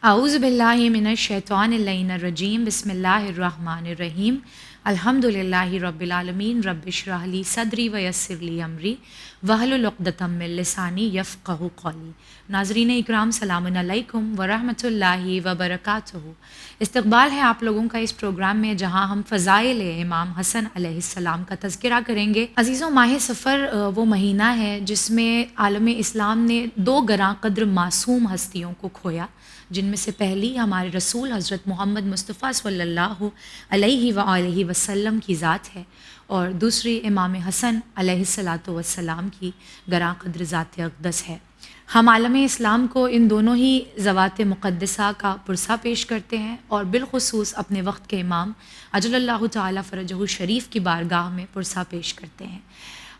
اعوذ باللہ من الشیطان اللعین الرجیم بسم اللہ الرحمن الرحیم الحمدللہ رب العالمین رب اشرح لی صدری ویسر لی امری واحلل عقدۃ من لسانی یفقہوا قولی۔ ناظرین اکرام، سلام علیکم ورحمۃ اللہ وبرکاتہ۔ استقبال ہے آپ لوگوں کا اس پروگرام میں جہاں ہم فضائل امام حسن علیہ السلام کا تذکرہ کریں گے۔ عزیزوں، ماہ صفر وہ مہینہ ہے جس میں عالم اسلام نے دو گراں قدر معصوم ہستیوں کو کھویا، جن میں سے پہلی ہمارے رسول حضرت محمد مصطفیٰ صلی اللہ علیہ وآلہ وسلم کی ذات ہے، اور دوسری امام حسن علیہ الصلاۃ والسلام کی گراں قدر ذات اقدس ہے۔ ہم عالم اسلام کو ان دونوں ہی ذوات مقدسہ کا پرسہ پیش کرتے ہیں، اور بالخصوص اپنے وقت کے امام اجل اللہ تعالیٰ فرجہ شریف کی بارگاہ میں پرسہ پیش کرتے ہیں۔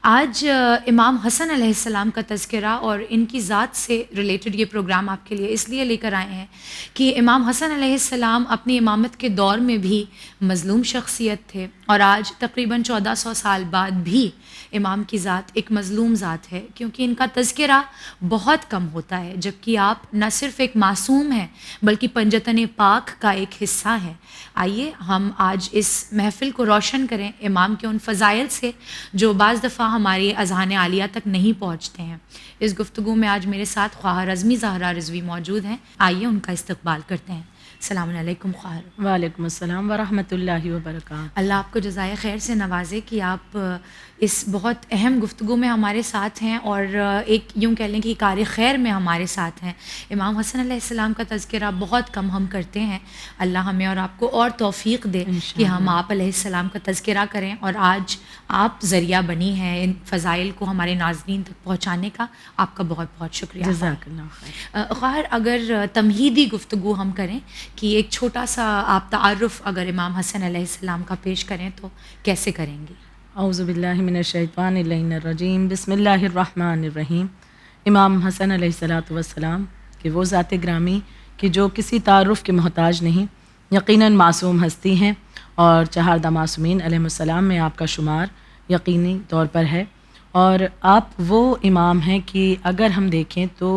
آج امام حسن علیہ السلام کا تذکرہ اور ان کی ذات سے ریلیٹڈ یہ پروگرام آپ کے لیے اس لیے لے کر آئے ہیں کہ امام حسن علیہ السلام اپنی امامت کے دور میں بھی مظلوم شخصیت تھے، اور آج تقریباً 1400 سال بعد بھی امام کی ذات ایک مظلوم ذات ہے، کیونکہ ان کا تذکرہ بہت کم ہوتا ہے، جبکہ آپ نہ صرف ایک معصوم ہیں بلکہ پنجتن پاک کا ایک حصہ ہیں۔ آئیے ہم آج اس محفل کو روشن کریں امام کے ان فضائل سے جو بعض دفعہ ہماری اذہان عالیہ تک نہیں پہنچتے ہیں۔ اس گفتگو میں آج میرے ساتھ خواہر رضمی زہرا رضوی موجود ہیں، آئیے ان کا استقبال کرتے ہیں۔ السلام علیکم خواہر۔ وعلیکم السلام ورحمۃ اللہ وبرکاتہ۔ اللہ آپ کو جزائے خیر سے نوازے کہ آپ اس بہت اہم گفتگو میں ہمارے ساتھ ہیں، اور ایک یوں کہہ لیں کہ کار خیر میں ہمارے ساتھ ہیں۔ امام حسن علیہ السلام کا تذکرہ بہت کم ہم کرتے ہیں، اللہ ہمیں اور آپ کو اور توفیق دے کہ ہم آپ علیہ السلام کا تذکرہ کریں، اور آج آپ ذریعہ بنی ہیں ان فضائل کو ہمارے ناظرین تک پہنچانے کا، آپ کا بہت بہت شکریہ۔ جزاک اللہ خیر۔ خواہر، اگر تمہیدی گفتگو ہم کریں کہ ایک چھوٹا سا آپ تعارف اگر امام حسن علیہ السلام کا پیش کریں تو کیسے کریں گی؟ اعوذ باللہ من الشیطان اللعین الرجیم بسم اللہ الرحمن الرحیم۔ امام حسن علیہ الصلاۃ والسلام کہ وہ ذات گرامی کہ جو کسی تعارف کے محتاج نہیں، یقیناً معصوم ہستی ہیں، اور چہاردہ معصومین علیہ السلام میں آپ کا شمار یقینی طور پر ہے، اور آپ وہ امام ہیں کہ اگر ہم دیکھیں تو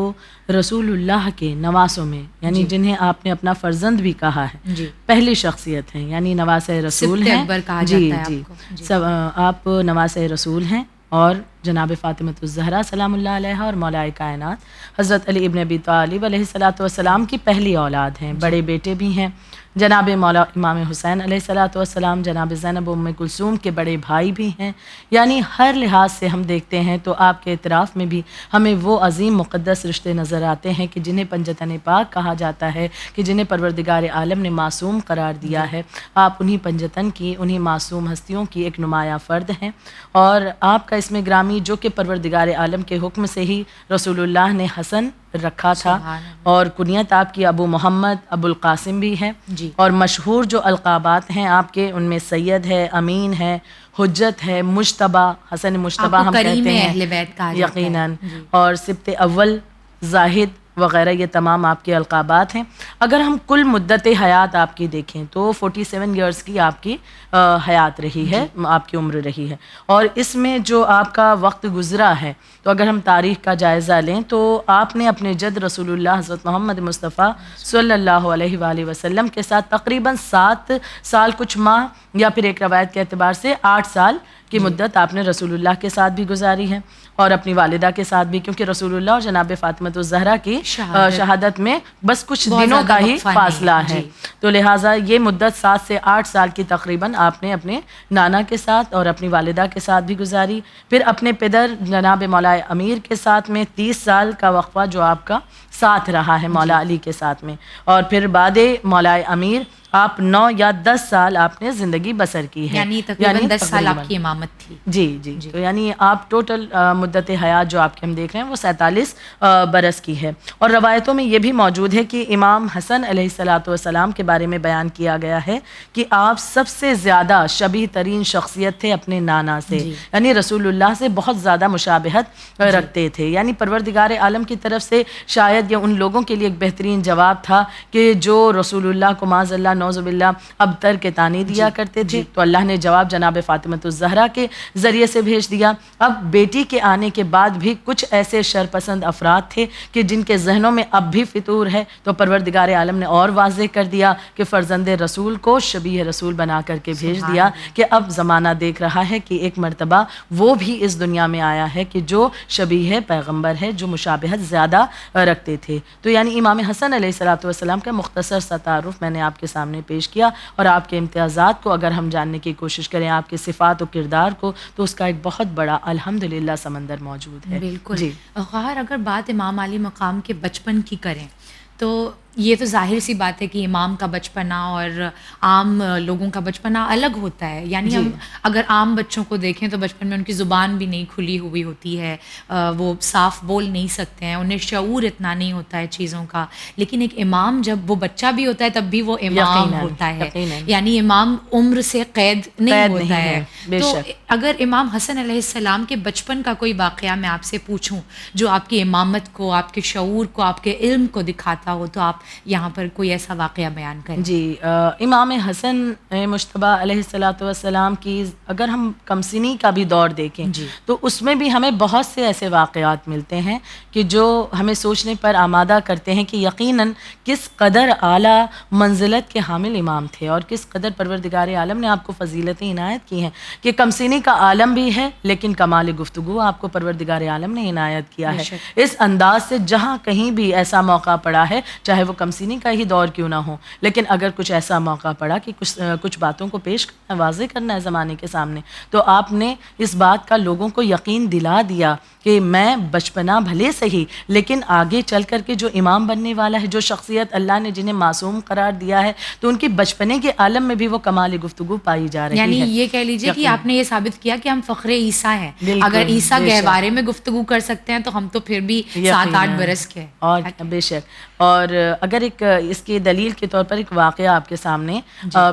رسول اللہ کے نواسوں میں، یعنی جنہیں آپ نے اپنا فرزند بھی کہا ہے، پہلی شخصیت ہیں، یعنی نواسۂ رسول ہیں۔ آپ نواسۂ رسول ہیں، اور جناب فاطمۃ الزہرا سلام اللہ علیہا اور مولا کائنات حضرت علی ابن ابی طالب علیہ الصلاۃ والسلام کی پہلی اولاد ہیں، بڑے بیٹے بھی ہیں جناب مولا امام حسین علیہ الصلاۃ والسلام، جناب زینب ام کلثوم کے بڑے بھائی بھی ہیں، یعنی ہر لحاظ سے ہم دیکھتے ہیں تو آپ کے اعتراف میں بھی ہمیں وہ عظیم مقدس رشتے نظر آتے ہیں کہ جنہیں پنجتن پاک کہا جاتا ہے، کہ جنہیں پروردگار عالم نے معصوم قرار دیا ہے۔ آپ انہی پنجتن کی، انہی معصوم ہستیوں کی ایک نمایاں فرد ہیں، اور آپ کا اسم گرامی جو کہ پروردگار عالم کے حکم سے ہی رسول اللہ نے حسن رکھا تھا، اور کنیت آپ کی ابو محمد ابو القاسم بھی ہے، اور مشہور جو القابات ہیں آپ کے ان میں سید ہے، امین ہے، حجت ہے، مجتبیٰ، حسن مجتبیٰ ہم کہتے ہیں یقیناً، اور سبت اول، زاہد وغیرہ، یہ تمام آپ کے القابات ہیں۔ اگر ہم کل مدت حیات آپ کی دیکھیں تو 47 ایئرس کی آپ کی حیات رہی ہے، آپ کی عمر رہی ہے، اور اس میں جو آپ کا وقت گزرا ہے، تو اگر ہم تاریخ کا جائزہ لیں تو آپ نے اپنے جد رسول اللہ حضرت محمد مصطفیٰ صلی اللہ علیہ وآلہ وسلم کے ساتھ تقریباً 7 سال کچھ ماہ، یا پھر ایک روایت کے اعتبار سے 8 سال کی مدت آپ نے رسول اللہ کے ساتھ بھی گزاری ہے، اور اپنی والدہ کے ساتھ بھی، کیونکہ رسول اللہ اور جناب فاطمۃ الزہرا کی شہادت میں بس کچھ دنوں کا ہی فاصلہ ہے، تو لہٰذا یہ مدت 7 سے 8 سال کی تقریباً آپ نے اپنے نانا کے ساتھ اور اپنی والدہ کے ساتھ بھی گزاری۔ پھر اپنے پدر جناب مولا امیر کے ساتھ میں 30 سال کا وقفہ جو آپ کا ساتھ رہا ہے مولا علی کے ساتھ میں، اور پھر بعد مولا امیر آپ 9 یا 10 سال آپ نے زندگی بسر کی ہے، یعنی تقریباً 10 سال آپ کی امامت تھی۔ جی، تو یعنی آپ ٹوٹل مدت حیات جو آپ کے ہم دیکھ رہے ہیں وہ 47 برس کی ہے۔ اور روایتوں میں یہ بھی موجود ہے کہ امام حسن علیہ الصلاۃ والسلام کے بارے میں بیان کیا گیا ہے کہ آپ سب سے زیادہ شبیہ ترین شخصیت تھے اپنے نانا سے، یعنی رسول اللہ سے بہت زیادہ مشابہت رکھتے تھے، یعنی پروردگار عالم کی طرف سے شاید یہ ان لوگوں کے لیے ایک بہترین جواب تھا کہ جو رسول اللہ کو معاذ اللہ نعوذ باللہ ابتر کے تانے دیا کرتے تھے، تو اللہ نے جواب جناب فاطمہ الزہرا کے ذریعے سے بھیج دیا۔ اب بیٹی کے آنے کے بعد بھی کچھ ایسے شرپسند افراد تھے کہ جن کے ذہنوں میں اب بھی فطور ہے، تو پروردگار عالم نے اور واضح کر دیا کہ فرزند رسول کو شبیہ رسول بنا کر کے بھیج دیا کہ اب زمانہ دیکھ رہا ہے کہ ایک مرتبہ وہ بھی اس دنیا میں آیا ہے کہ جو شبیہ پیغمبر ہے، جو مشابہت زیادہ رکھتے تھے۔ تو یعنی امام حسن علیہ السلام کا مختصر سا تعارف میں نے آپ کے سامنے پیش کیا، اور آپ کے امتیازات کو اگر ہم جاننے کی کوشش کریں، آپ کے صفات و کردار کو، تو اس کا ایک بہت بڑا الحمدللہ سمندر موجود ہے۔ بالکل جی خواہر، اگر بات امام علی مقام کے بچپن کی کریں تو یہ تو ظاہر سی بات ہے کہ امام کا بچپنا اور عام لوگوں کا بچپنا الگ ہوتا ہے، یعنی ہم اگر عام بچوں کو دیکھیں تو بچپن میں ان کی زبان بھی نہیں کھلی ہوئی ہوتی ہے، وہ صاف بول نہیں سکتے ہیں، انہیں شعور اتنا نہیں ہوتا ہے چیزوں کا، لیکن ایک امام جب وہ بچہ بھی ہوتا ہے تب بھی وہ امام ہوتا ہے، یعنی امام عمر سے قید نہیں ہوتا ہے۔ تو اگر امام حسن علیہ السلام کے بچپن کا کوئی واقعہ میں آپ سے پوچھوں جو آپ کی امامت کو، آپ کے شعور کو، آپ کے علم کو دکھاتا ہو، تو آپ یہاں پر کوئی ایسا واقعہ بیان کریں۔ جی، امام حسن مجتبی علیہ السلام کی اگر ہم کمسنی کا بھی دور دیکھیں تو اس میں بھی ہمیں بہت سے ایسے واقعات ملتے ہیں کہ جو ہمیں سوچنے پر آمادہ کرتے ہیں کہ یقیناً کس قدر اعلیٰ منزلت کے حامل امام تھے، اور کس قدر پروردگار عالم نے آپ کو فضیلتیں عنایت کی ہیں کہ کمسنی کا عالم بھی ہے لیکن کمال گفتگو آپ کو پروردگار عالم نے عنایت کیا ہے۔ اس انداز سے جہاں کہیں بھی ایسا موقع پڑا ہے، چاہے وہ کمسنی کا ہی دور کیوں نہ ہو، لیکن اگر کچھ ایسا موقع پڑا کہ کچھ باتوں کو پیش کرنا، واضح کرنا ہے زمانے کے سامنے، تو آپ نے اس بات کا لوگوں کو یقین دلا دیا کہ میں بچپنا بھلے صحیح لیکن آگے چل کر کے جو امام بننے والا ہے، جو شخصیت اللہ نے جنہیں معصوم قرار دیا ہے، تو ان کی بچپنے کے عالم میں بھی وہ کمال گفتگو پائی جا رہی ہے۔ یعنی یہ کہہ لیجئے کہ آپ نے یہ ثابت کیا کہ ہم فخر عیسیٰ ہیں، اگر عیسیٰ گہوارے میں گفتگو کر سکتے ہیں تو ہم تو پھر بھی 7-8 برس کے۔ اور بے شک، اور اگر ایک اس کی دلیل کے طور پر ایک واقعہ آپ کے سامنے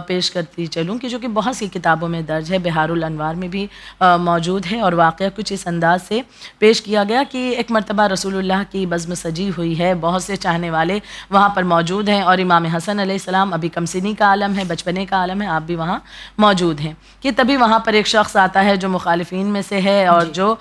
پیش کرتی چلوں کہ جو کہ بہت سی کتابوں میں درج ہے، بہار الانوار میں بھی موجود ہے، اور واقعہ کچھ اس انداز سے پیش کیا گیا کہ ایک مرتبہ رسول اللہ کی بزم سجی ہوئی ہے، بہت سے چاہنے والے وہاں پر موجود ہیں، اور امام حسن علیہ السلام ابھی کمسنی کا عالم ہے، بچپنے کا عالم ہے، آپ بھی وہاں موجود ہیں کہ تبھی وہاں پر ایک شخص آتا ہے جو مخالفین میں سے ہے اور جو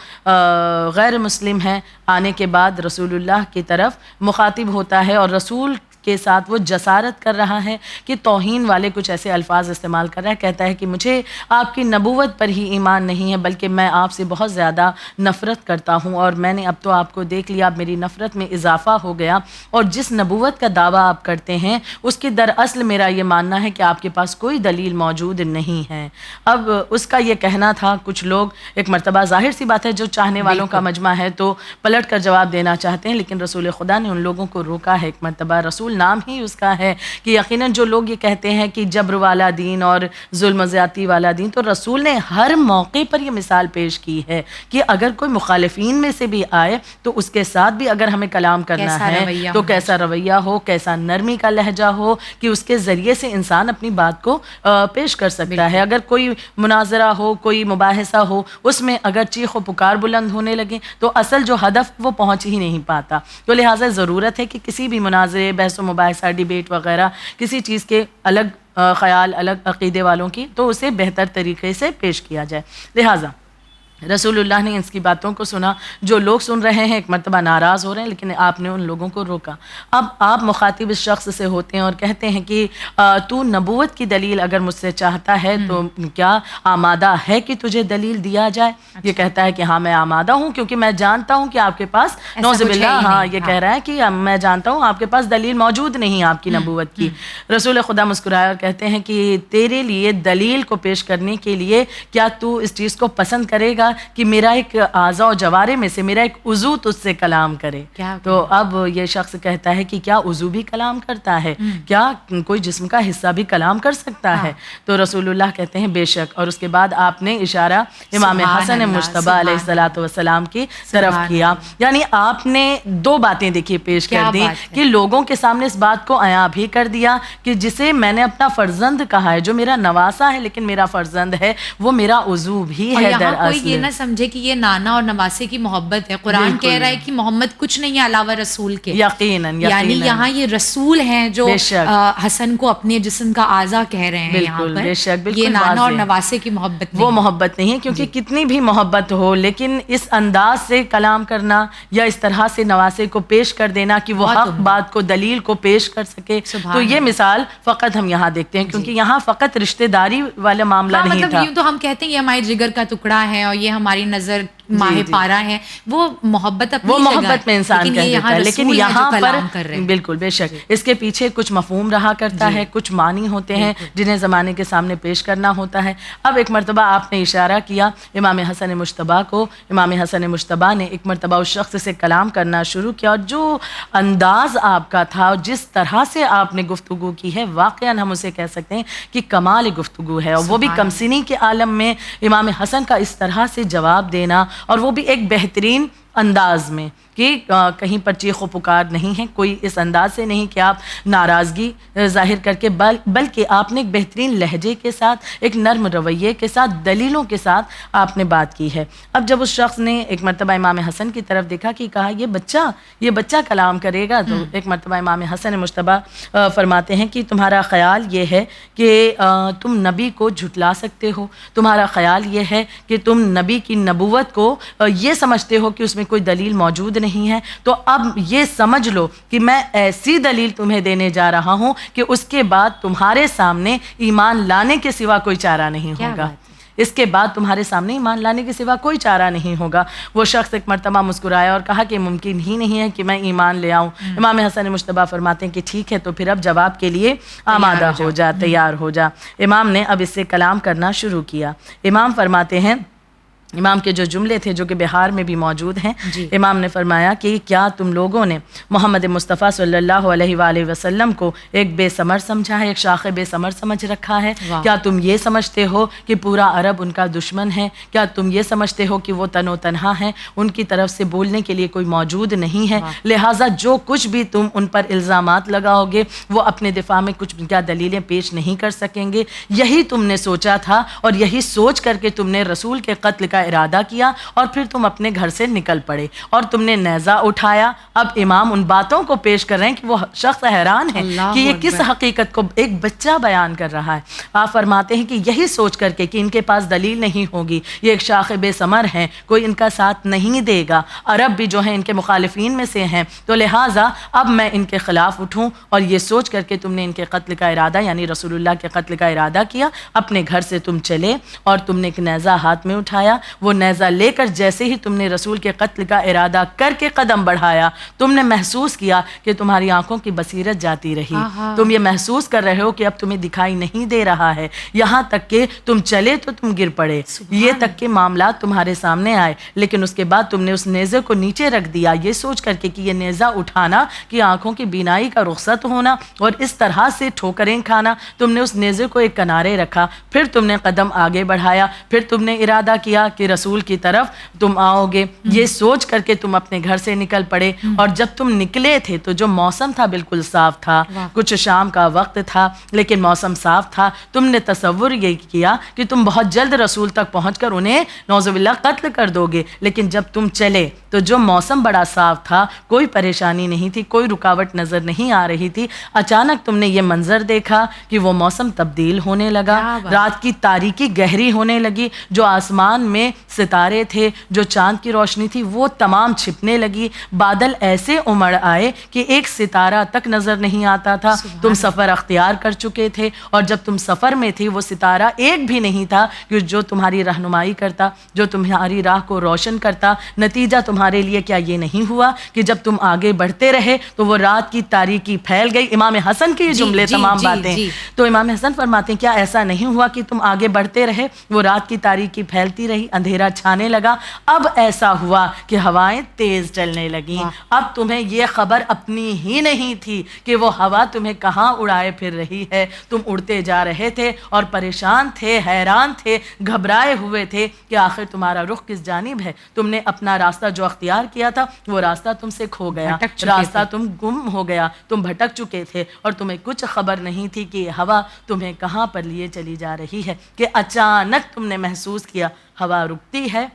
غیر مسلم ہے، آنے کے بعد رسول اللہ کی طرف مخاطب ہوتا ہے اور رسول کے ساتھ وہ جسارت کر رہا ہے کہ توہین والے کچھ ایسے الفاظ استعمال کر رہا ہے، کہتا ہے کہ مجھے آپ کی نبوت پر ہی ایمان نہیں ہے بلکہ میں آپ سے بہت زیادہ نفرت کرتا ہوں، اور میں نے اب تو آپ کو دیکھ لیا، اب میری نفرت میں اضافہ ہو گیا، اور جس نبوت کا دعویٰ آپ کرتے ہیں اس کے دراصل میرا یہ ماننا ہے کہ آپ کے پاس کوئی دلیل موجود نہیں ہے۔ اب اس کا یہ کہنا تھا، کچھ لوگ ایک مرتبہ ظاہر سی بات ہے جو چاہنے والوں کا مجمع ہے تو پلٹ کر جواب دینا چاہتے ہیں، لیکن رسول خدا نے ان لوگوں کو روکا ہے۔ ایک مرتبہ رسول نام ہی اس کا ہے کہ یقیناً جو لوگ یہ کہتے ہیں کہ جبر والا دین اور ظلم و زیادتی والا دین، تو رسول نے ہر موقع پر یہ مثال پیش کی ہے کہ اگر کوئی مخالفین میں سے بھی آئے تو اس کے ساتھ بھی اگر ہمیں کلام کرنا ہے تو کیسا رویہ ہو، کیسا نرمی کا لہجہ ہو کہ اس کے ذریعے سے انسان اپنی بات کو پیش کر سکتا ہے۔ اگر کوئی مناظرہ ہو، کوئی مباحثہ ہو، اس میں اگر چیخ و پکار بلند ہونے لگے تو اصل جو ہدف وہ پہنچ ہی نہیں پاتا، تو لہٰذا ضرورت ہے کہ کسی بھی مناظرے، بحث و مباحثہ، ڈیبیٹ وغیرہ کسی چیز کے الگ خیال، الگ عقیدے والوں کی، تو اسے بہتر طریقے سے پیش کیا جائے۔ لہٰذا رسول اللہ نے اس کی باتوں کو سنا، جو لوگ سن رہے ہیں ایک مرتبہ ناراض ہو رہے ہیں، لیکن آپ نے ان لوگوں کو روکا۔ اب آپ مخاطب اس شخص سے ہوتے ہیں اور کہتے ہیں کہ تو نبوت کی دلیل اگر مجھ سے چاہتا ہے تو کیا آمادہ ہے کہ تجھے دلیل دیا جائے؟ یہ کہتا ہے کہ ہاں میں آمادہ ہوں، کیونکہ میں جانتا ہوں کہ آپ کے پاس نعوذ باللہ، ہاں یہ کہہ رہا ہے کہ میں جانتا ہوں آپ کے پاس دلیل موجود نہیں آپ کی نبوت کی۔ رسول خدا مسکرائے اور کہتے ہیں کہ تیرے لیے دلیل کو پیش کرنے کے لیے کیا تو اس چیز کو پسند کرے گا کہ میرا ایک اعضاء و جوارے میں سے میرا ایک عضو تجھ سے کلام کرے؟ تو اب یہ شخص کہتا ہے کہ کیا عضو بھی کلام کرتا ہے؟ کیا کوئی جسم کا حصہ بھی کلام کر سکتا ہے؟ تو رسول اللہ کہتے ہیں بے شک، اور اس کے بعد آپ نے اشارہ امام حسن مجتبی علیہ السلام کی طرف کیا۔ یعنی آپ نے دو باتیں دیکھیے پیش کر دی کہ لوگوں کے سامنے اس بات کو عیاں بھی کر دیا کہ جسے میں نے اپنا فرزند کہا ہے، جو میرا نواسا ہے لیکن میرا فرزند ہے، وہ میرا عضو بھی ہے دراصل۔ نہ سمجھے کہ یہ نانا اور نواسے کی محبت ہے. قرآن کہہ رہا ہے کہ محمد کچھ نہیں ہے علاوہ رسول کے. یقیناً یعنی یہاں یہ رسول ہیں جو حسن کو اپنے جسم کا اعضا کہہ رہے ہیں یہاں پر. بے شک بالکل. یہ نانا اور نواسے کی محبت نہیں, وہ محبت نہیں ہے, کیونکہ کتنی بھی محبت ہو لیکن اس انداز سے کلام کرنا یا اس طرح سے نواسے کو پیش کر دینا کہ وہ حق بات کو دلیل کو پیش کر سکے, تو یہ مثال فقط ہم یہاں دیکھتے ہیں, کیونکہ یہاں فقط رشتہ داری والا معاملہ نہیں تھا. یوں تو ہم کہتے ہیں یہ ہمارے جگر کا ٹکڑا ہے اور یہ ہماری نظر ماہ پارا ہے, وہ محبت اپنی وہ محبت میں انسان کہہ دیتا ہے, لیکن یہاں پر بالکل بے شک اس کے پیچھے کچھ مفہوم رہا کرتا ہے, کچھ معنی ہوتے ہیں جنہیں زمانے کے سامنے پیش کرنا ہوتا ہے. اب ایک مرتبہ آپ نے اشارہ کیا امام حسن مجتبیٰ کو. امام حسن مجتبیٰ نے ایک مرتبہ اس شخص سے کلام کرنا شروع کیا, اور جو انداز آپ کا تھا, جس طرح سے آپ نے گفتگو کی ہے, واقعاً ہم اسے کہہ سکتے ہیں کہ کمال گفتگو ہے, اور وہ بھی کمسنی کے عالم میں امام حسن کا اس طرح سے جواب دینا, اور وہ بھی ایک بہترین انداز میں کہ کہیں پر چیخ و پکار نہیں ہے, کوئی اس انداز سے نہیں کہ آپ ناراضگی ظاہر کر کے, بلکہ آپ نے ایک بہترین لہجے کے ساتھ, ایک نرم رویے کے ساتھ, دلیلوں کے ساتھ آپ نے بات کی ہے. اب جب اس شخص نے ایک مرتبہ امام حسن کی طرف دیکھا کہ کہا یہ بچہ کلام کرے گا, تو ایک مرتبہ امام حسن مجتبیٰ فرماتے ہیں کہ تمہارا خیال یہ ہے کہ تم نبی کو جھٹلا سکتے ہو, تمہارا خیال یہ ہے کہ تم نبی کی نبوت کو یہ سمجھتے ہو کہ اس میں کوئی دلیل موجود نہیں ہے, تو اب یہ سمجھ لو کہ میں ایسی دلیل تمہیں دینے جا رہا ہوں کہ اس کے بعد تمہارے سامنے ایمان لانے کے سوا کوئی چارہ نہیں ہوگا. اس کے بعد تمہارے سامنے ایمان لانے کے سوا کوئی چارہ نہیں ہوگا. وہ شخص ایک مرتبہ مسکرایا اور کہا کہ ممکن ہی نہیں ہے کہ میں ایمان لے آؤں. امام حسن مجتبیٰ فرماتے ہیں کہ ٹھیک ہے, تو پھر اب جواب کے لیے آمادہ ہو جا, تیار ہو جا. امام نے اب اس سے کلام کرنا شروع کیا. امام فرماتے ہیں, امام کے جو جملے تھے جو کہ بہار میں بھی موجود ہیں, امام نے فرمایا کہ کیا تم لوگوں نے محمد مصطفیٰ صلی اللہ علیہ وآلہ وسلم کو ایک بے ثمر سمجھا ہے, ایک شاخ بے ثمر سمجھ رکھا ہے؟ کیا تم یہ سمجھتے ہو کہ پورا عرب ان کا دشمن ہے؟ کیا تم یہ سمجھتے ہو کہ وہ تن و تنہا ہیں, ان کی طرف سے بولنے کے لیے کوئی موجود نہیں ہے, لہٰذا جو کچھ بھی تم ان پر الزامات لگاؤ گے وہ اپنے دفاع میں کچھ کیا دلیلیں پیش نہیں کر سکیں گے؟ یہی تم نے سوچا تھا, اور یہی سوچ کر کے تم نے رسول کے قتل کا ارادہ کیا, اور پھر تم اپنے گھر سے نکل پڑے اور تم نے نیزہ اٹھایا. اب امام ان باتوں کو پیش کر رہے ہیں کہ وہ شخص حیران ہے کہ یہ کس حقیقت کو ایک بچہ بیان کر رہا ہے. آپ فرماتے ہیں کہ یہی سوچ کر کے کہ ان کے پاس دلیل نہیں ہوگی, یہ ایک شاخ بے ثمر ہیں, کوئی ان کا ساتھ نہیں دے گا, عرب بھی جو ہیں ان کے مخالفین میں سے ہیں, تو لہٰذا اب میں ان کے خلاف اٹھوں, اور یہ سوچ کر کے تم نے ان کے قتل کا ارادہ یعنی رسول اللہ کے قتل کا ارادہ کیا. اپنے گھر سے تم چلے اور تم نے ایک نیزہ ہاتھ میں اٹھایا. وہ نیزہ لے کر جیسے ہی تم نے رسول کے قتل کا ارادہ کر کے قدم بڑھایا, تم نے محسوس کیا کہ تمہاری آنکھوں کی بصیرت جاتی رہی. تم یہ محسوس کر رہے ہو کہ اب تمہیں دکھائی نہیں دے رہا ہے, یہاں تک کہ تم چلے تو تم گر پڑے, یہ تک کہ معاملات تمہارے سامنے آئے. لیکن اس کے بعد تم نے اس نیزے کو نیچے رکھ دیا, یہ سوچ کر کے کہ یہ نیزہ اٹھانا کہ آنکھوں کی بینائی کا رخصت ہونا, اور اس طرح سے ٹھوکریں کھانا. تم نے اس نیزے کو ایک کنارے رکھا, پھر تم نے قدم آگے بڑھایا, پھر تم نے ارادہ کیا کہ رسول کی طرف تم آؤ گے. یہ سوچ کر کے تم اپنے گھر سے نکل پڑے, اور جب تم نکلے تھے تو جو موسم تھا بالکل صاف تھا, کچھ شام کا وقت تھا لیکن موسم صاف تھا. تم نے تصور یہ کیا کہ تم بہت جلد رسول تک پہنچ کر انہیں نعوذ باللہ قتل کر دو گے, لیکن جب تم چلے تو جو موسم بڑا صاف تھا, کوئی پریشانی نہیں تھی, کوئی رکاوٹ نظر نہیں آ رہی تھی. اچانک تم نے یہ منظر دیکھا کہ وہ موسم تبدیل ہونے لگا, رات کی تاریکی گہری ہونے لگی, جو آسمان میں ستارے تھے, جو چاند کی روشنی تھی, وہ تمام چھپنے لگی. بادل ایسے امڑ آئے کہ ایک ستارہ تک نظر نہیں آتا تھا. تم سفر اختیار کر چکے تھے, اور جب تم سفر میں تھی وہ ستارہ ایک بھی نہیں تھا کہ جو تمہاری رہنمائی کرتا, جو تمہاری راہ کو روشن کرتا. نتیجہ تمہارے لیے کیا یہ نہیں ہوا کہ جب تم آگے بڑھتے رہے تو وہ رات کی تاریکی پھیل گئی؟ امام حسن کے یہ جملے تمام باتیں. تو امام حسن فرماتے ہیں کیا ایسا نہیں ہوا کہ تم آگے بڑھتے رہے, وہ رات کی تاریکی پھیلتی رہی, اندھیرا چھانے لگا, اب ایسا ہوا کہ ہوائیں تیز چلنے لگیں. اب تمہیں یہ خبر اپنی ہی نہیں تھی کہ وہ ہوا تمہیں کہاں اڑائے پھر رہی ہے. تم اڑتے جا رہے تھے اور پریشان تھے, حیران تھے, گھبرائے ہوئے تھے کہ آخر تمہارا رخ کس جانب ہے. تم نے اپنا راستہ جو اختیار کیا تھا وہ راستہ تم سے کھو گیا, راستہ تم گم ہو گیا, تم بھٹک چکے تھے, اور تمہیں کچھ خبر نہیں تھی کہ یہ ہوا تمہیں کہاں پر لیے چلی جا رہی ہے. کہ اچانک تم نے محسوس کیا ہوا رکتی ہے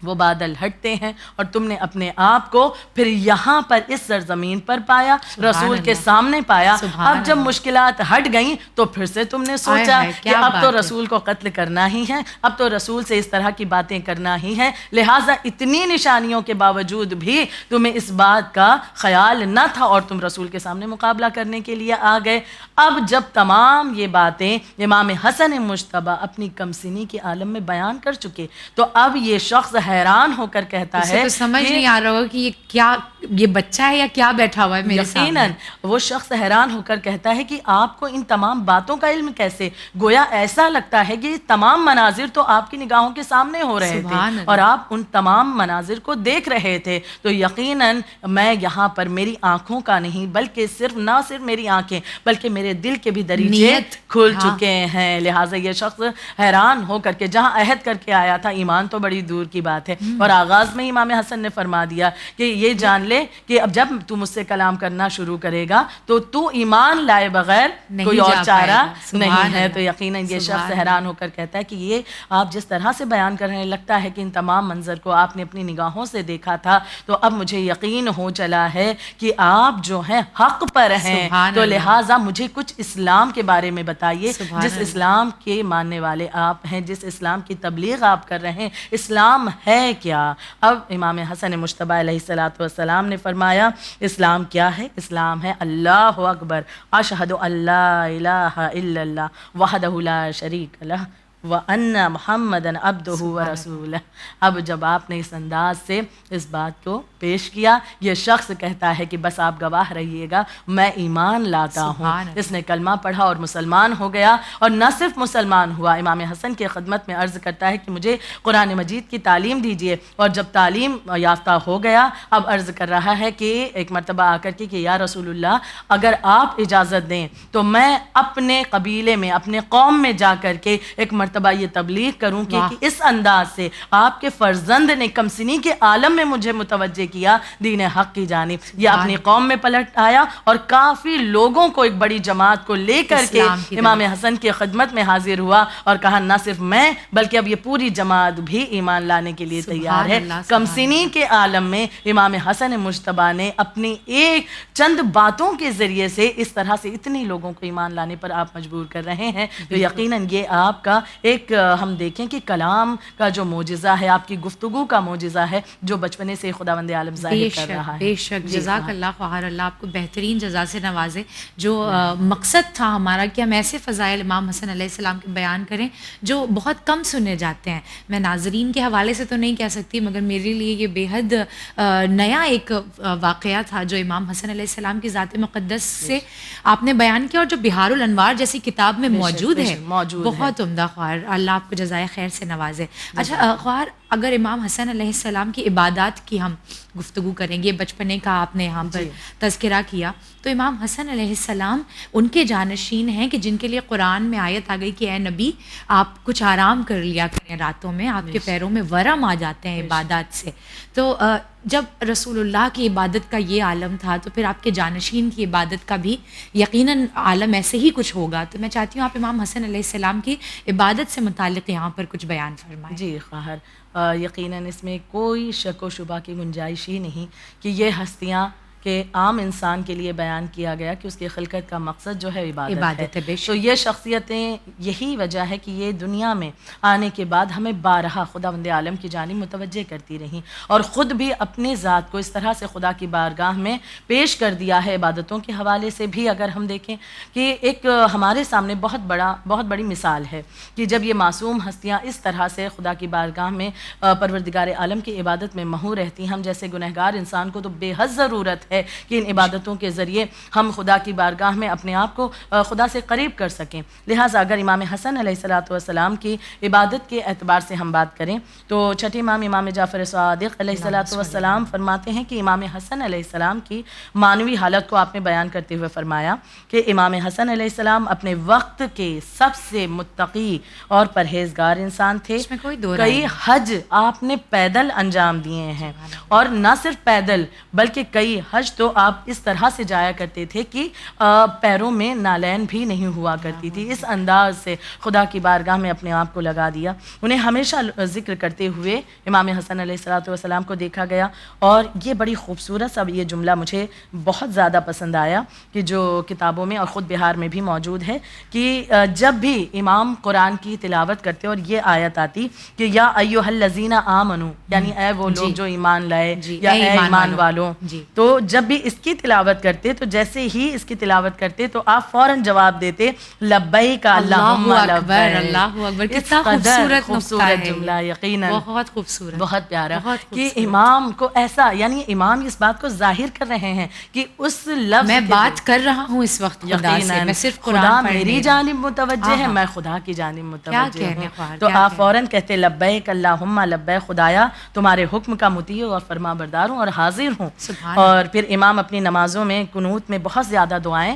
وہ بادل ہٹتے ہیں اور تم نے اپنے آپ کو پھر یہاں پر اس سرزمین پر پایا, رسول کے سامنے پایا. اب جب مشکلات ہٹ گئیں تو پھر سے تم نے سوچا کہ اب تو رسول کو قتل کرنا ہی ہے, اب تو رسول سے اس طرح کی باتیں کرنا ہی ہے. لہٰذا اتنی نشانیوں کے باوجود بھی تمہیں اس بات کا خیال نہ تھا اور تم رسول کے سامنے مقابلہ کرنے کے لیے آ گئے. اب جب تمام یہ باتیں امام حسن مجتبی اپنی کمسنی کے عالم میں بیان کر چکے تو اب یہ شخص حیران ہو کر کہتا ہے, تو سمجھ نہیں آ رہا ہو کہ یہ کیا, یہ بچہ ہے یا کیا بیٹھا ہوا ہے میرے سامنے. یقیناً وہ شخص حیران ہو کر کہتا ہے کہ آپ کو ان تمام باتوں کا علم کیسے؟ گویا ایسا لگتا ہے کہ یہ تمام مناظر تو آپ کی نگاہوں کے سامنے ہو رہے تھے اور آپ ان تمام مناظر کو دیکھ رہے تھے. تو یقیناً میں یہاں پر میری آنکھوں کا نہیں بلکہ نہ صرف میری آنکھیں بلکہ میرے دل کے بھی دریچے کھل چکے ہیں. لہٰذا یہ شخص حیران ہو کر کے جہاں عہد کر کے آیا تھا, ایمان تو بڑی دور کی بات ہے, اور آغاز میں امام حسن نے فرما دیا کہ یہ جان لے کہ اب جب تو مجھ سے کلام کرنا شروع کرے گا تو تو ایمان لائے بغیر کوئی اور چارہ نہیں ہے. تو یقیناً یہ شخص حیران ہو کر کہتا ہے کہ یہ آپ جس طرح سے بیان کر رہے ہیں, لگتا ہے کہ ان تمام منظر کو آپ نے اپنی نگاہوں سے دیکھا تھا, تو اب مجھے یقین ہو چلا ہے کہ آپ جو ہیں حق پر ہیں. تو لہٰذا مجھے کچھ اسلام کے بارے میں بتائیے, جس اسلام کے ماننے والے آپ ہیں, جس اسلام کی تبلیغ آپ کر رہے ہیں, اسلام ہے کیا؟ اب امام حسن مجتبی علیہ السلام نے فرمایا اسلام کیا ہے؟ اسلام ہے اللہ اکبر, اشہد ان لا الہ الا اللہ وحدہ لا شریک لہ وَأَنَّ مُحَمَّدًا عَبْدُهُ وَرَسُولُهُ. اب جب آپ نے اس انداز سے اس بات کو پیش کیا, یہ شخص کہتا ہے کہ بس آپ گواہ رہیے گا, میں ایمان لاتا ہوں. اس نے کلمہ پڑھا اور مسلمان ہو گیا, اور نہ صرف مسلمان ہوا, امام حسن کی خدمت میں عرض کرتا ہے کہ مجھے قرآن مجید کی تعلیم دیجیے. اور جب تعلیم یافتہ ہو گیا, اب عرض کر رہا ہے کہ ایک مرتبہ آ کر کے کہ یا رسول اللہ اگر آپ اجازت دیں تو میں اپنے قبیلے میں, اپنے قوم میں جا کر کے ایک مرتبہ یہ تبلیغ کروں کہ اس انداز سے آپ کے فرزند نے کمسنی کے عالم میں مجھے متوجہ کیا دین حق کی جانب. یہ اپنی قوم میں پلٹ آیا اور کافی لوگوں کو, ایک بڑی جماعت کو لے کر کے امام حسن کی خدمت میں حاضر ہوا اور کہا نہ صرف میں بلکہ اب یہ پوری جماعت بھی ایمان لانے کے لیے تیار ہے. کمسنی کے عالم میں امام حسن مجتبی نے اپنی ایک چند باتوں کے ذریعے سے اس طرح سے اتنے لوگوں کو ایمان لانے پر آپ مجبور کر رہے ہیں. تو یقیناً یہ آپ کا ایک ہم دیکھیں کہ کلام کا جو معجزہ ہے, آپ کی گفتگو کا معجزہ ہے جو بچپنے سے خداوند عالم ظاہر کر رہا ہے. بے شک, جزاک اللہ خیر, اللہ آپ کو بہترین جزا سے نوازے. جو مقصد تھا ہمارا کہ ہم ایسے فضائل امام حسن علیہ السلام کے بیان کریں جو بہت کم سنے جاتے ہیں. میں ناظرین کے حوالے سے تو نہیں کہہ سکتی, مگر میرے لیے یہ بے حد نیا ایک واقعہ تھا جو امام حسن علیہ السلام کی ذات مقدس سے آپ نے بیان کیا, اور جو بہار الانوار جیسی کتاب میں موجود ہے, بہت عمدہ. خیر, اللہ آپ کو جزائے خیر سے نوازے. اچھا خیر, اگر امام حسن علیہ السلام کی عبادات کی ہم گفتگو کریں گے, بچپنے کا آپ نے یہاں پر تذکرہ کیا, تو امام حسن علیہ السلام ان کے جانشین ہیں کہ جن کے لیے قرآن میں آیت آ گئی کہ اے نبی آپ کچھ آرام کر لیا کریں راتوں میں, آپ کے پیروں میں ورم آ جاتے ہیں عبادات سے. تو جب رسول اللہ کی عبادت کا یہ عالم تھا تو پھر آپ کے جانشین کی عبادت کا بھی یقیناً عالم ایسے ہی کچھ ہوگا. تو میں چاہتی ہوں آپ امام حسن علیہ السلام کی عبادت سے متعلق یہاں پر کچھ بیان فرمائیں. جی خواہر, یقیناً اس میں کوئی شک و شبہ کی گنجائش ہی نہیں کہ یہ ہستیاں کہ عام انسان کے لیے بیان کیا گیا کہ اس کی خلقت کا مقصد جو ہے عبادت ہے. تو یہ شخصیتیں, یہی وجہ ہے کہ یہ دنیا میں آنے کے بعد ہمیں بارہا خداوند عالم کی جانب متوجہ کرتی رہیں, اور خود بھی اپنے ذات کو اس طرح سے خدا کی بارگاہ میں پیش کر دیا ہے. عبادتوں کے حوالے سے بھی اگر ہم دیکھیں کہ ایک ہمارے سامنے بہت بڑی مثال ہے کہ جب یہ معصوم ہستیاں اس طرح سے خدا کی بارگاہ میں پروردگار عالم کی عبادت میں مہو رہتی, ہم جیسے گنہگار انسان کو تو بے حد ضرورت ہے کہ ان عبادتوں کے ذریعے ہم خدا کی بارگاہ میں اپنے آپ کو خدا سے قریب کر سکیں. لہٰذا اگر امام حسن علیہ السلام کی عبادت کے اعتبار سے ہم بات کریں تو چھٹے امام امام جعفر صادق علیہ السلام فرماتے ہیں کہ امام حسن علیہ السلام کی معنوی حالت کو آپ نے بیان کرتے ہوئے فرمایا کہ امام حسن علیہ السلام اپنے وقت کے سب سے متقی اور پرہیزگار انسان تھے. کئی حج آپ نے پیدل انجام دیے ہیں, اور نہ صرف پیدل بلکہ کئی حج حج تو آپ اس طرح سے جایا کرتے تھے کہ پیروں میں نالین بھی نہیں ہوا کرتی تھی. اس انداز سے خدا کی بارگاہ میں اپنے آپ کو لگا دیا. انہیں ہمیشہ ذکر کرتے ہوئے امام حسن علیہ الصلوۃ والسلام کو دیکھا گیا. اور یہ بڑی خوبصورت سا یہ جملہ مجھے بہت زیادہ پسند آیا کہ جو کتابوں میں اور خود بہار میں بھی موجود ہے کہ جب بھی امام قرآن کی تلاوت کرتے اور یہ آیت آتی کہ یا ایھا الذین آمنو، یعنی اے وہ لوگ جو ایمان لائے یا اے ایمان والوں، تو جب بھی اس کی تلاوت کرتے تو جیسے ہی اس کی تلاوت کرتے تو آپ فوراً جواب دیتے لبیک اللہم لبیک. اللہ اکبر. کتنا خوبصورت جملہ، یقیناً بہت خوبصورت، بہت پیارا کہ امام کو ایسا، یعنی امام اس بات کو ظاہر کر رہے ہیں کہ اس لفظ میں بات کر رہا ہوں اس وقت خدا سے، میں صرف خدا میری جانب متوجہ ہے، میں خدا کی جانب متوجہ ہوں. تو آپ فوراً کہتے لبیک اللہم لبیک، خدایا تمہارے حکم کا مطیع اور فرما بردار ہوں اور حاضر ہوں. اور پھر امام اپنی نمازوں میں قنوت میں بہت زیادہ دعائیں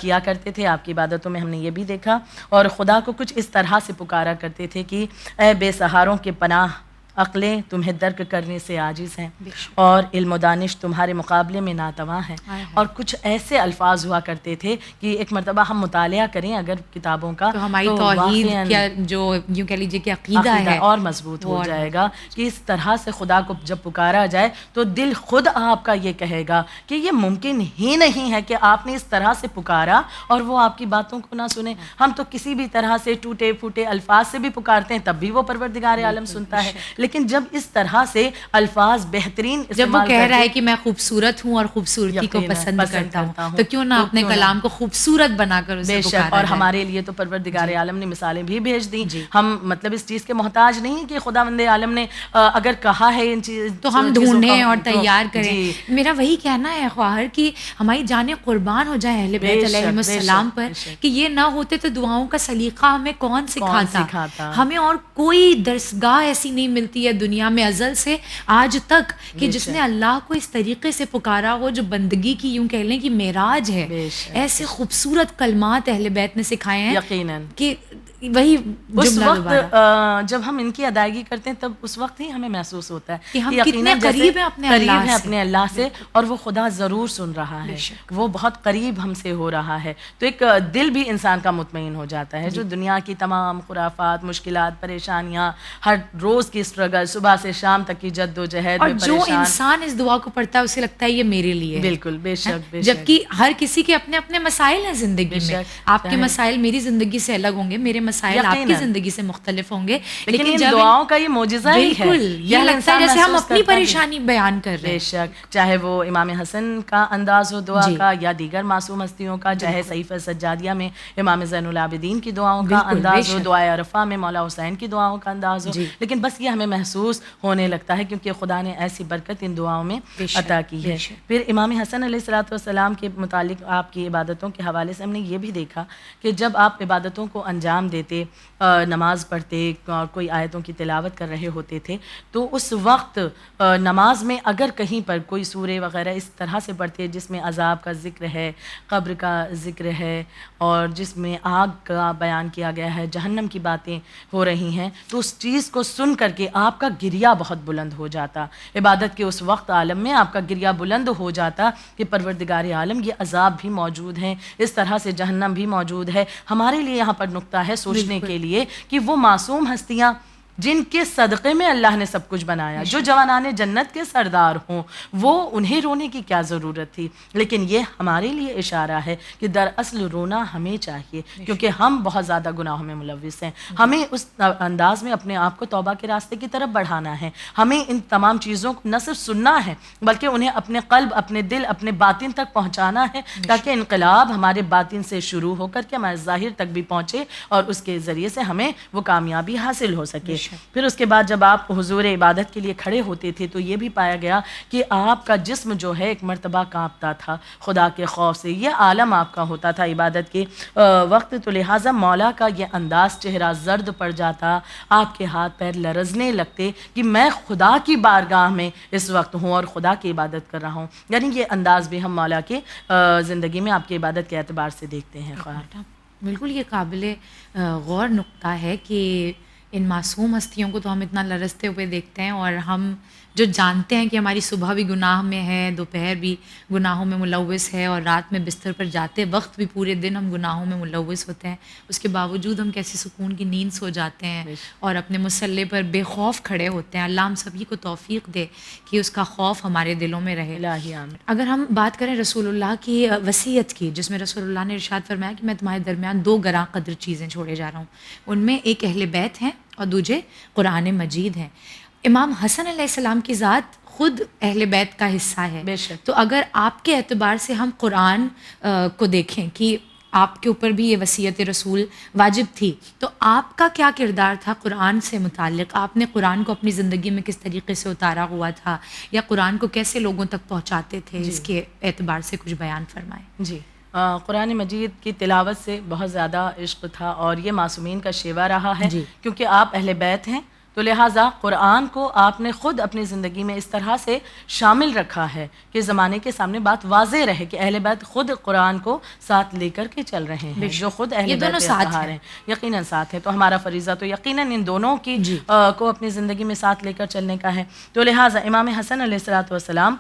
کیا کرتے تھے. آپ کی عبادتوں میں ہم نے یہ بھی دیکھا. اور خدا کو کچھ اس طرح سے پکارا کرتے تھے کہ اے بے سہاروں کے پناہ، عقلیں تمہیں درک کرنے سے عاجز ہیں اور علم و دانش تمہارے مقابلے میں ناتواں ہیں. اور کچھ ایسے الفاظ ہوا کرتے تھے کہ ایک مرتبہ ہم مطالعہ کریں اگر کتابوں کا تو ہماری توحید کیا جو یوں کہہ لیجیے کہ عقیدہ ہے اور مضبوط ہو جائے گا کہ اس طرح سے خدا کو جب پکارا جائے تو دل خود آپ کا یہ کہے گا کہ یہ ممکن ہی نہیں ہے کہ آپ نے اس طرح سے پکارا اور وہ آپ کی باتوں کو نہ سنے. ہم تو کسی بھی طرح سے ٹوٹے پھوٹے الفاظ سے بھی پکارتے ہیں تب بھی وہ پروردگار عالم سنتا ہے. لیکن جب اس طرح سے الفاظ بہترین جب وہ کہہ رہا ہے کہ میں خوبصورت ہوں اور خوبصورتی کو پسند کرتا ہوں تو کیوں نہ اپنے کلام کو خوبصورت بنا کر اسے پکارا جائے. اور ہمارے لیے تو پروردگار عالم نے مثالیں بھی بھیج دی. ہم مطلب اس چیز کے محتاج نہیں کہ خداوند عالم نے اگر کہا ہے ان چیز تو ہم ڈھونڈیں اور تیار کریں. میرا وہی کہنا ہے خواہر کہ ہماری جانیں قربان ہو جائیں اہل بیت علیہ السلام پر کہ یہ نہ ہوتے تو دعاؤں کا سلیقہ ہمیں کون سکھاتا. ہمیں اور کوئی درسگاہ ایسی نہیں ملتی ہے دنیا میں ازل سے آج تک کہ جس نے اللہ کو اس طریقے سے پکارا ہو جو بندگی کی یوں کہہ لیں کہ معراج ہے. ایسے خوبصورت کلمات اہل بیت نے سکھائے ہیں یقیناً کہ وہی اس وقت جب ہم ان کی ادائیگی کرتے ہیں تب اس وقت ہی ہمیں محسوس ہوتا ہے کہ ہم کتنے قریب ہیں اپنے اللہ سے اور وہ خدا ضرور سن رہا ہے، وہ بہت قریب ہم سے ہو رہا ہے. تو ایک دل بھی انسان کا مطمئن ہو جاتا ہے. جو دنیا کی تمام خرافات، مشکلات، پریشانیاں، ہر روز کی اسٹرگل، صبح سے شام تک کی جد و جہد، اور جو انسان اس دعا کو پڑھتا ہے اسے لگتا ہے یہ میرے لیے. بالکل، بے شک. جبکہ ہر کسی کے اپنے اپنے مسائل ہیں زندگی میں. آپ کے مسائل میری زندگی سے الگ ہوں گے، میرے مسائل آپ کی زندگی سے مختلف ہوں گے، لیکن ان دعاؤں کا یہ معجزہ ہی ہے. یہ لگتا ہے جیسے ہم اپنی پریشانی بیان کر رہے ہیں. بے شک، چاہے وہ امام حسن کا انداز ہو دعا کا یا دیگر معصوم ہستیوں کا، چاہے صحیفہ سجادیہ میں امام زین العابدین کی دعاؤں کا انداز ہو، دعائے عرفہ میں مولا حسین کی دعاؤں کا انداز ہو. لیکن بس یہ ہمیں محسوس ہونے لگتا ہے کیونکہ خدا نے ایسی برکت ان دعاؤں میں عطا کی ہے. پھر امام حسن علیہ الصلوۃ والسلام کے متعلق آپ کی عبادتوں کے حوالے سے ہم نے یہ بھی دیکھا کہ جب آپ عبادتوں کو انجام دیتے، نماز پڑھتے اور کوئی آیتوں کی تلاوت کر رہے ہوتے تھے تو اس وقت نماز میں اگر کہیں پر کوئی سورے وغیرہ اس طرح سے پڑھتے جس میں عذاب کا ذکر ہے، قبر کا ذکر ہے اور جس میں آگ کا بیان کیا گیا ہے، جہنم کی باتیں ہو رہی ہیں، تو اس چیز کو سن کر کے آپ کا گریہ بہت بلند ہو جاتا. عبادت کے اس وقت عالم میں آپ کا گریہ بلند ہو جاتا کہ پروردگار عالم یہ عذاب بھی موجود ہیں، اس طرح سے جہنم بھی موجود ہے. ہمارے لیے یہاں پر نقطہ ہے سوچنے کے لیے کہ وہ معصوم ہستیاں جن کے صدقے میں اللہ نے سب کچھ بنایا، جو جوانان جنت کے سردار ہوں، وہ انہیں رونے کی کیا ضرورت تھی. لیکن یہ ہمارے لیے اشارہ ہے کہ دراصل رونا ہمیں چاہیے کیونکہ ہم بہت زیادہ گناہوں میں ملوث ہیں. ہمیں اس انداز میں اپنے آپ کو توبہ کے راستے کی طرف بڑھانا ہے. ہمیں ان تمام چیزوں کو نہ صرف سننا ہے بلکہ انہیں اپنے قلب، اپنے دل، اپنے باطن تک پہنچانا ہے تاکہ انقلاب ہمارے باطن سے شروع ہو کر کے ہمارے ظاہر تک بھی پہنچے اور اس کے ذریعے سے ہمیں وہ کامیابی حاصل ہو سکے. پھر اس کے بعد جب آپ حضور عبادت کے لیے کھڑے ہوتے تھے تو یہ بھی پایا گیا کہ آپ کا جسم جو ہے ایک مرتبہ کانپتا تھا خدا کے خوف سے. یہ عالم آپ کا ہوتا تھا عبادت کے وقت، تو لہٰذا مولا کا یہ انداز، چہرہ زرد پڑ جاتا، آپ کے ہاتھ پیر لرزنے لگتے کہ میں خدا کی بارگاہ میں اس وقت ہوں اور خدا کی عبادت کر رہا ہوں. یعنی یہ انداز بھی ہم مولا کے زندگی میں آپ کی عبادت کے اعتبار سے دیکھتے ہیں. بالکل یہ قابل غور نقطہ ہے کہ ان معصوم ہستیوں کو تو ہم اتنا لرزتے ہوئے دیکھتے ہیں اور ہم جو جانتے ہیں کہ ہماری صبح بھی گناہ میں ہے, دوپہر بھی گناہوں میں ملوث ہے, اور رات میں بستر پر جاتے وقت بھی پورے دن ہم گناہوں میں ملوث ہوتے ہیں, اس کے باوجود ہم کیسے سکون کی نیند سو جاتے ہیں اور اپنے مصلی پر بے خوف کھڑے ہوتے ہیں. اللہ ہم سبھی کو توفیق دے کہ اس کا خوف ہمارے دلوں میں رہے. الہی آمین. اگر ہم بات کریں رسول اللہ کی وصیت کی, جس میں رسول اللہ نے ارشاد فرمایا کہ میں تمہارے درمیان 2 گراں قدر چیزیں چھوڑے جا رہا ہوں, ان میں ایک اہل بیت ہیں اور دوسرے قرآن مجید ہیں. امام حسن علیہ السلام کی ذات خود اہل بیت کا حصہ ہے. بے شک. تو اگر آپ کے اعتبار سے ہم قرآن کو دیکھیں کہ آپ کے اوپر بھی یہ وصیت رسول واجب تھی, تو آپ کا کیا کردار تھا قرآن سے متعلق؟ آپ نے قرآن کو اپنی زندگی میں کس طریقے سے اتارا ہوا تھا, یا قرآن کو کیسے لوگوں تک پہنچاتے تھے؟ اس کے اعتبار سے کچھ بیان فرمائیں. جی, قرآن مجید کی تلاوت سے بہت زیادہ عشق تھا, اور یہ معصومین کا شیوا رہا ہے. کیونکہ آپ اہل بیت ہیں, تو لہٰذا قرآن کو آپ نے خود اپنی زندگی میں اس طرح سے شامل رکھا ہے کہ زمانے کے سامنے بات واضح رہے کہ اہل بیت خود قرآن کو ساتھ لے کر کے چل رہے ہیں, جو خود اہل بیت اطہار ہیں, یقیناً ساتھ ہیں. تو ہمارا فریضہ تو یقیناً ان دونوں کی کو اپنی زندگی میں ساتھ لے کر چلنے کا ہے. تو لہٰذا امام حسن علیہ السلام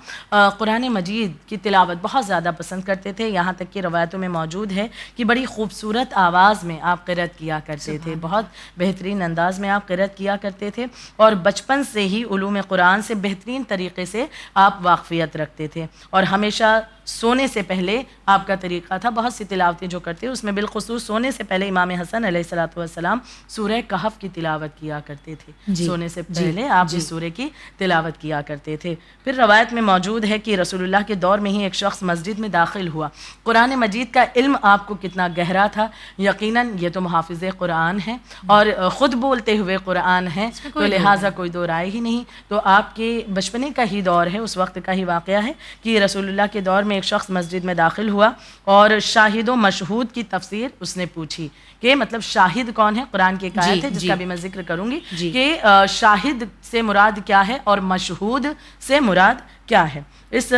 قرآن مجید کی تلاوت بہت زیادہ پسند کرتے تھے, یہاں تک کہ روایتوں میں موجود ہے کہ بڑی خوبصورت آواز میں آپ قرأت کیا کرتے تھے, بہت بہترین انداز میں آپ قرأت کیا کرتے تھے, اور بچپن سے ہی علوم قرآن سے بہترین طریقے سے آپ واقفیت رکھتے تھے. اور ہمیشہ سونے سے پہلے آپ کا طریقہ تھا, بہت سی تلاوتیں جو کرتے اس میں بالخصوص سونے سے پہلے امام حسن علیہ السلام سورہ کہف کی تلاوت کیا کرتے تھے. سونے سے پہلے آپ اس سورہ کی تلاوت کیا کرتے تھے. پھر روایت میں موجود ہے کہ رسول اللہ کے دور میں ہی ایک شخص مسجد میں داخل ہوا. قرآن مجید کا علم آپ کو کتنا گہرا تھا, یقیناً یہ تو محافظ قرآن ہے اور خود بولتے ہوئے قرآن ہے, تو لہٰذا کوئی دو رائے ہی نہیں. تو آپ کے بچپنے کا ہی دور ہے, اس وقت کا ہی واقعہ ہے کہ رسول اللہ کے دور میں ایک شخص مسجد میں داخل ہوا اور شاہد و مشہود کی تفسیر اس نے پوچھی کہ مطلب شاہد کون ہے. قرآن کی ایک آیت ہے جس کا بھی میں ذکر کروں گی کہ شاہد سے مراد کیا ہے اور مشہود سے مراد کیا ہے. اس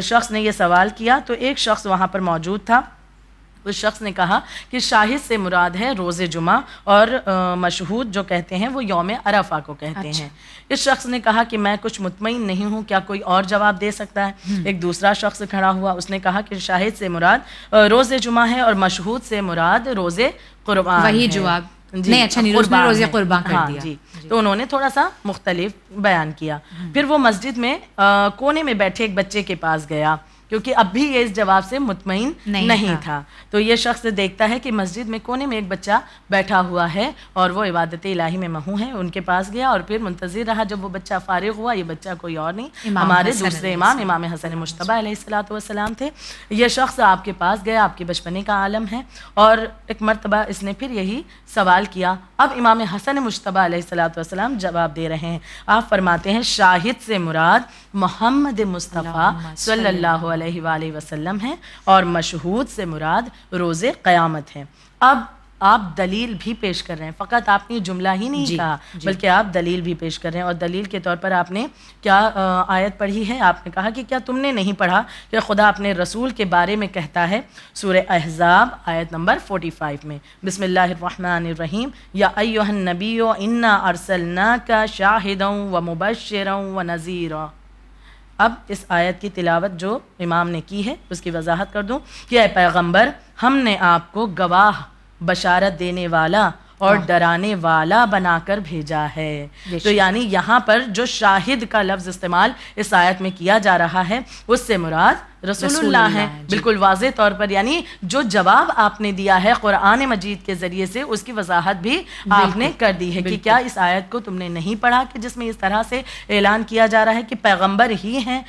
شخص نے یہ سوال کیا تو ایک شخص وہاں پر موجود تھا, اس شخص نے کہا کہ شاہد سے مراد ہے روز جمعہ, اور مشہود جو کہتے ہیں وہ یوم عرفہ کو کہتے ہیں. اس شخص نے کہا کہ میں کچھ مطمئن نہیں ہوں, کیا کوئی اور جواب دے سکتا ہے؟ ایک دوسرا شخص کھڑا ہوا, اس نے کہا کہ شاہد سے مراد روز جمعہ ہے اور مشہود سے مراد روز قربان. وہی جواب نہیں, اچھا نہیں, روزے قربان کر دیا. جی, تو انہوں نے تھوڑا سا مختلف بیان کیا. پھر وہ مسجد میں کونے میں بیٹھے ایک بچے کے پاس گیا, کیونکہ اب بھی یہ اس جواب سے مطمئن نہیں تھا. تو یہ شخص دیکھتا ہے کہ مسجد میں کونے میں ایک بچہ بیٹھا ہوا ہے اور وہ عبادت الہی میں محو ہے, ان کے پاس گیا اور پھر منتظر رہا. جب وہ بچہ فارغ ہوا, یہ بچہ کوئی اور نہیں, ہمارے دوسرے امام امام حسن مجتبیٰ علیہ السلام تھے. یہ شخص آپ کے پاس گیا, آپ کے بچپنے کا عالم ہے, اور ایک مرتبہ اس نے پھر یہی سوال کیا. اب امام حسن مجتبیٰ علیہ السلام جواب دے رہے ہیں. آپ فرماتے ہیں شاہد سے مراد محمد مصطفیٰ صلی اللہ علیہ وآلہ وسلم ہے, اور مشہود سے مراد روز قیامت ہے. اب آپ دلیل بھی پیش کر رہے ہیں, فقط آپ نے جملہ ہی نہیں کہا بلکہ آپ دلیل بھی پیش کر رہے ہیں. اور دلیل کے طور پر آپ نے کیا آیت پڑھی ہے؟ آپ نے کہا کہ کیا تم نے نہیں پڑھا کہ خدا اپنے رسول کے بارے میں کہتا ہے سورہ احزاب آیت نمبر 45 میں, بسم اللہ الرحمن الرحیم, یا ایھا النبی انا ارسلناک شاہدا ومبشرا ونذیرا. اب اس آیت کی تلاوت جو امام نے کی ہے اس کی وضاحت کر دوں کہ اے پیغمبر, ہم نے آپ کو گواہ, بشارت دینے والا اور ڈرانے والا بنا کر بھیجا ہے. تو یعنی یہاں پر جو شاہد کا لفظ استعمال اس آیت میں کیا جا رہا ہے اس سے مراد رسول اللہ ہیں, بالکل واضح طور پر. یعنی جو جواب آپ نے دیا ہے قرآن مجید کے ذریعے سے, اس کی وضاحت بھی آپ نے کر دی ہے کہ کیا اس آیت کو تم نے نہیں پڑھا کہ جس میں اس طرح سے اعلان کیا جا رہا ہے کہ پیغمبر ہی ہیں,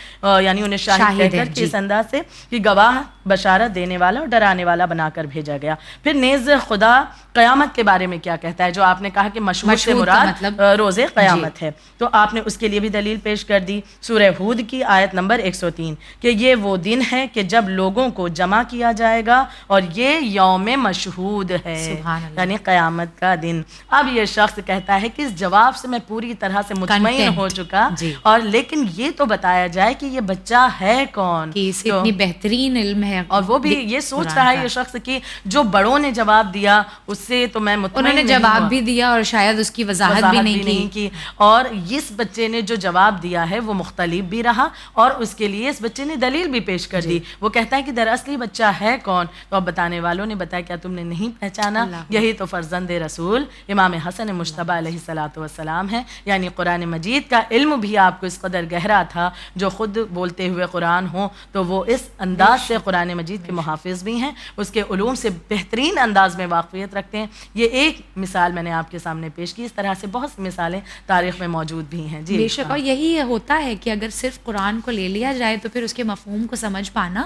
یعنی انہیں شاہد کہہ کر کے اس انداز سے کہ گواہ, بشارت دینے والا اور ڈرانے والا بنا کر بھیجا گیا. پھر نیز خدا قیامت کے بارے میں کیا کہتا ہے, جو آپ نے کہا کہ مشہود سے مراد روز قیامت ہے, تو آپ نے اس کے لیے بھی دلیل پیش کر دی. سورہ ہود کی آیت نمبر 103 کہ یہ وہ دن ہے کہ جب لوگوں کو جمع کیا جائے گا اور یہ یوم مشہود ہے، سبحان اللہ۔ یعنی قیامت کا دن۔ اب یہ شخص کہتا ہے کہ اس جواب سے میں پوری طرح سے مطمئن ہو چکا، اور لیکن یہ تو بتایا جائے کہ یہ بچہ ہے کون، کہ اسے اتنی بہترین علم ہے، اور وہ بھی یہ سوچ رہا ہے یہ شخص کہ جو بڑوں نے جواب دیا اس سے تو میں مطمئن انہوں نے جواب بھی دیا اور شاید اس کی وضاحت بھی نہیں کی، اور اس بچے نے جو جواب دیا ہے وہ مختلف بھی رہا، اور اس کے لیے اس بچے نے دلیل بھی پیش کر دی۔ وہ کہتا ہے کہ دراصل یہ بچہ ہے کون؟ تو اب بتانے والوں نے بتایا کیا تم نے نہیں پہچانا؟ یہی تو فرزند رسول امام حسن مجتبی علیہ الصلوۃ والسلام ہے، یعنی قرآن مجید کا علم بھی آپ کو اس قدر گہرا تھا، جو خود بولتے ہوئے قرآن ہو تو وہ اس انداز سے قرآن مجید کے محافظ بھی ہیں، اس کے علوم سے بہترین انداز میں واقفیت رکھتے ہیں۔ یہ ایک مثال میں نے آپ کے سامنے پیش کی، اس طرح سے بہت سی مثالیں تاریخ میں موجود بھی ہیں۔ جی بے شک، اور یہی ہوتا ہے کہ اگر صرف قرآن کو لے لیا جائے تو پھر اس کے مفہوم کو سمجھ پانا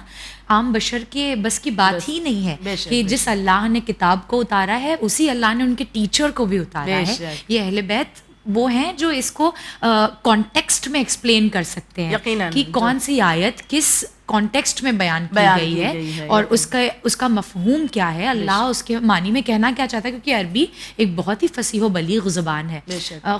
عام بشر کے بس کی بات ہی نہیں ہے، کہ جس اللہ نے کتاب کو اتارا ہے اسی اللہ نے ان کے ٹیچر کو بھی اتارا ہے۔ یہ اہل بیت وہ ہیں جو اس کو کانٹیکسٹ میں ایکسپلین کر سکتے ہیں کہ کون سی آیت کس کانٹیکسٹ میں بیان کی گئی ہے اور اس کا مفہوم کیا ہے، اللہ اس کے معنی میں کہنا کیا چاہتا ہے، کیونکہ عربی ایک بہت ہی فصیح و بلیغ زبان ہے۔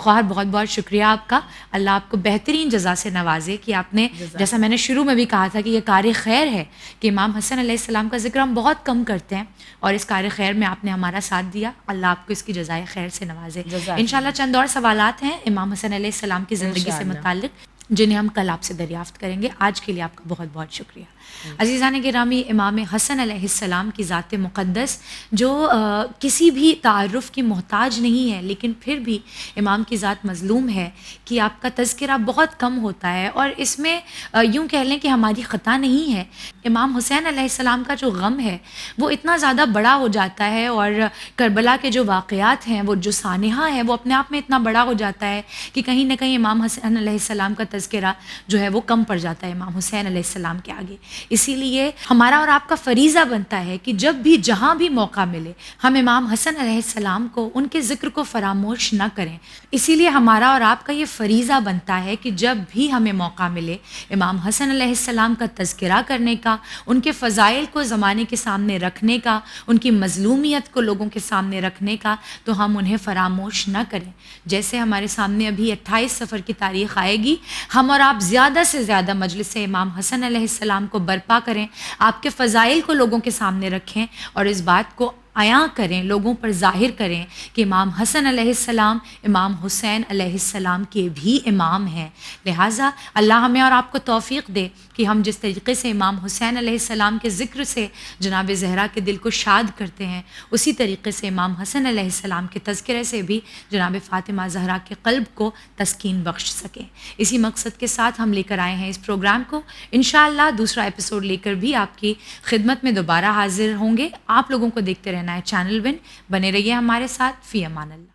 خواہر بہت بہت شکریہ آپ کا، اللہ آپ کو بہترین جزا سے نوازے کہ آپ نے، جیسا میں نے شروع میں بھی کہا تھا کہ یہ کار خیر ہے کہ امام حسن علیہ السلام کا ذکر ہم بہت کم کرتے ہیں، اور اس کار خیر میں آپ نے ہمارا ساتھ دیا، اللہ آپ کو اس کی جزائے خیر سے نوازے۔ انشاءاللہ چند اور سوالات ہیں امام حسن علیہ السلام کی زندگی سے متعلق جنہیں ہم کل آپ سے دریافت کریں گے۔ آج کے لیے آپ کا بہت بہت شکریہ۔ عزیزان گرامی، امام حسن علیہ السلام کی ذات مقدس جو کسی بھی تعارف کی محتاج نہیں ہے، لیکن پھر بھی امام کی ذات مظلوم ہے کہ آپ کا تذکرہ بہت کم ہوتا ہے، اور اس میں یوں کہہ لیں کہ ہماری خطا نہیں ہے۔ امام حسین علیہ السلام کا جو غم ہے وہ اتنا زیادہ بڑا ہو جاتا ہے، اور کربلا کے جو واقعات ہیں، وہ جو سانحہ ہے، وہ اپنے آپ میں اتنا بڑا ہو جاتا ہے کہ کہیں نہ کہیں امام حسین علیہ السلام کا تذکرہ جو ہے وہ کم پڑ جاتا ہے امام حسین علیہ السلام کے آگے۔ اسی لیے ہمارا اور آپ کا فریضہ بنتا ہے کہ جب بھی جہاں بھی موقع ملے ہم امام حسن علیہ السلام کو، ان کے ذکر کو فراموش نہ کریں۔ اسی لیے ہمارا اور آپ کا یہ فریضہ بنتا ہے کہ جب بھی ہمیں موقع ملے امام حسن علیہ السلام کا تذکرہ کرنے کا، ان کے فضائل کو زمانے کے سامنے رکھنے کا، ان کی مظلومیت کو لوگوں کے سامنے رکھنے کا، تو ہم انہیں فراموش نہ کریں۔ جیسے ہمارے سامنے ابھی 28 صفر کی تاریخ آئے گی، ہم اور آپ زیادہ سے زیادہ مجلس امام حسن علیہ السلام کو برپا کریں، آپ کے فضائل کو لوگوں کے سامنے رکھیں، اور اس بات کو عیاں کریں، لوگوں پر ظاہر کریں کہ امام حسن علیہ السلام امام حسین علیہ السلام کے بھی امام ہیں۔ لہٰذا اللہ ہمیں اور آپ کو توفیق دے کہ ہم جس طریقے سے امام حسین علیہ السلام کے ذکر سے جناب زہرا کے دل کو شاد کرتے ہیں، اسی طریقے سے امام حسن علیہ السلام کے تذکرے سے بھی جناب فاطمہ زہرا کے قلب کو تسکین بخش سکیں۔ اسی مقصد کے ساتھ ہم لے کر آئے ہیں اس پروگرام کو۔ انشاءاللہ دوسرا ایپیسوڈ لے کر بھی آپ کی خدمت میں دوبارہ حاضر ہوں گے۔ آپ لوگوں کو دیکھتے رہنا ہے چینل ون، بنے رہیے ہمارے ساتھ۔ فی امان اللہ۔